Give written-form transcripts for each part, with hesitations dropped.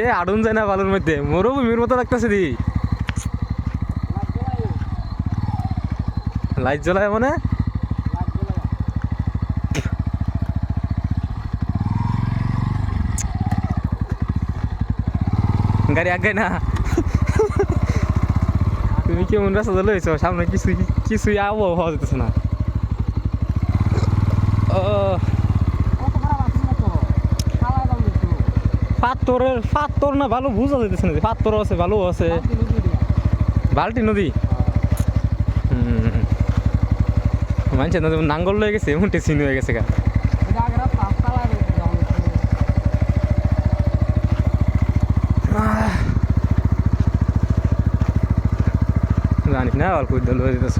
এ আড়ুন যায় না বালুর মধ্যে, মরুভূমির মতো লাগতেছে দি। লাইট জ্বলায় মানে গাড়ি আগায় না। তুমি কেমন রাস্তা চলে হয়েছ, সামনে কিছুই কিছুই আবহাওয়া হওয়া যেতেছে না। ও পাথর না ভালো বুঝা যেতেছে না, পাথর আছে ভালো আছে। বাল্টি নদী মানছে না, যেমন নাঙ্গল হয়ে গেছে এমন টেসিন হয়ে গেছে গা। জানিস না অল্প উদ্যোগ হয়ে যেতেছ।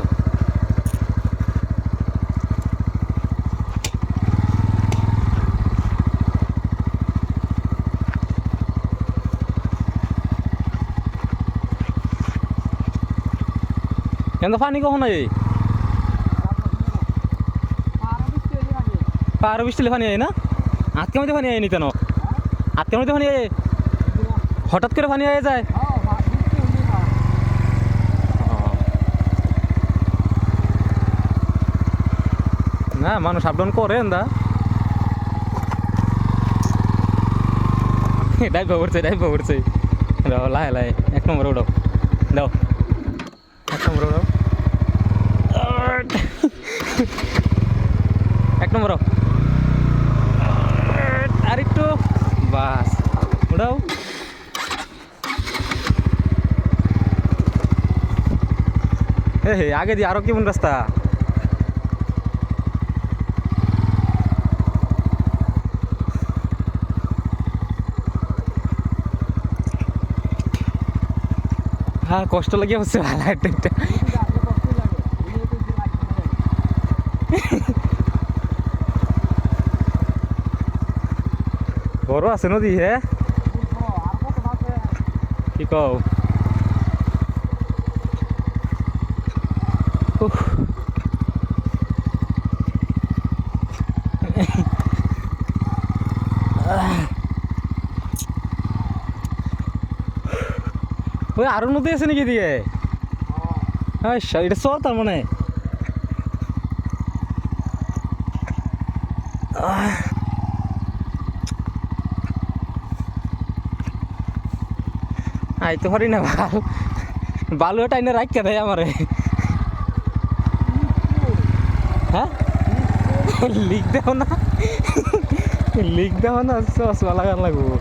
কেন পানি কখন নাই পাহাড় বৃষ্টি পানি আয় না, আজকে মধ্যে পানি আয়নি কেন? আজকের মধ্যে পানি আয়, হঠাৎ করে পানি আয় যায়। না মানুষ আপ ডাউন করে দা, ডাইভ উঠছে লাহে লাহে। এক নম্বর উঠাও, দাও এক নম্বর উঠাও, এক নম্বর আর একটু বাস উঠাও। হে আগে দিয়ে আরো কেমন রাস্তা। হ্যাঁ কষ্ট লাগে হচ্ছে ভালো একটা। বড় আছে নদী, হ্যাঁ কি কও? ওই আরো নদী আছে নাকি দিয়ে? এটা চর তার মানে। আইতে পারি না বালু টাইনে রাখতে দেয় আমারে। হ্যাঁ লিখ দেও না, লিখ দেও না, চশমা লাগান লাগবো।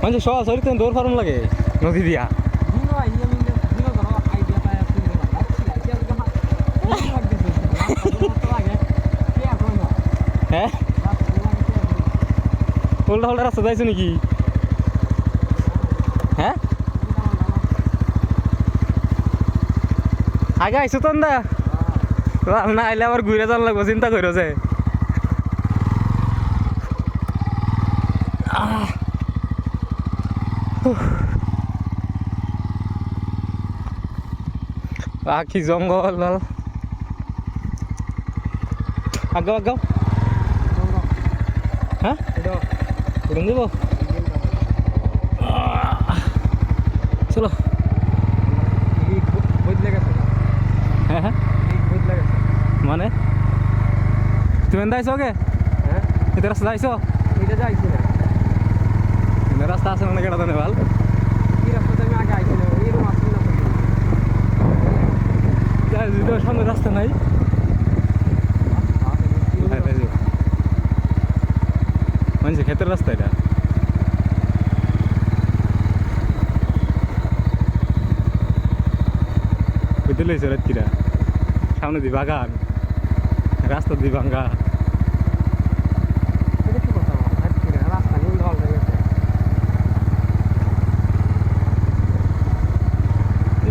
মানে সহজ হইতে দৌড় ফার্ম লাগে নদী দিয়া। হ্যাঁ উল্টা উল্টা রাস্তা যাইছো নাকি? হ্যাঁ আগে আইসো তো না, না আইলে আবার ঘুরে যান লাগবো, চিন্তা করো যে। কি জঙ্গল, আগাও আগাও। হ্যাঁ উড়ন দেব, চলো। হ্যাঁ হ্যাঁ মানে তুমি এনে আইসো আগে? হ্যাঁ এটা রাস্তা যাইছো? এটা যাইছি না, রাস্তা আছে মানে কেটা জানে ভাল। কি রাস্তাতে আমি আগে আইছি না, এরকম আসছি না সামনে রাস্তা নাই। মানে ক্ষেতের রাস্তা এটা। বুঝতে লেগেছে রাত্রিরা সামনে দি বাগান, রাস্তা দি ভাঙ্গা।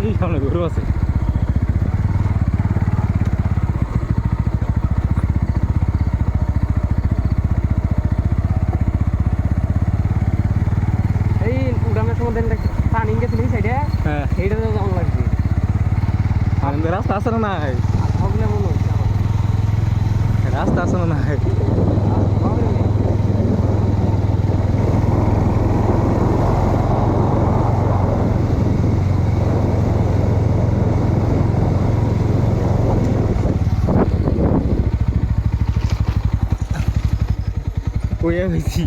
এই সামনে গরু আছে। হ্যাঁ এইটা তো কেমন লাগছে, রাস্তা আছে না নাই? রাস্তা রাস্তা আছে মনে হয়। কইয়া হয়েছি,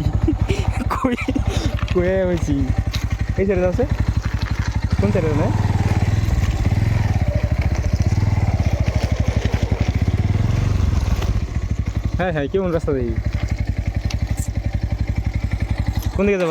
কইয়া হয়েছি। এই ছেড়ে যাচ্ছে কোন ছেড়ে না? হ্যাঁ হ্যাঁ, কেমন রাস্তা দেখি, কোন দিকে যাবো?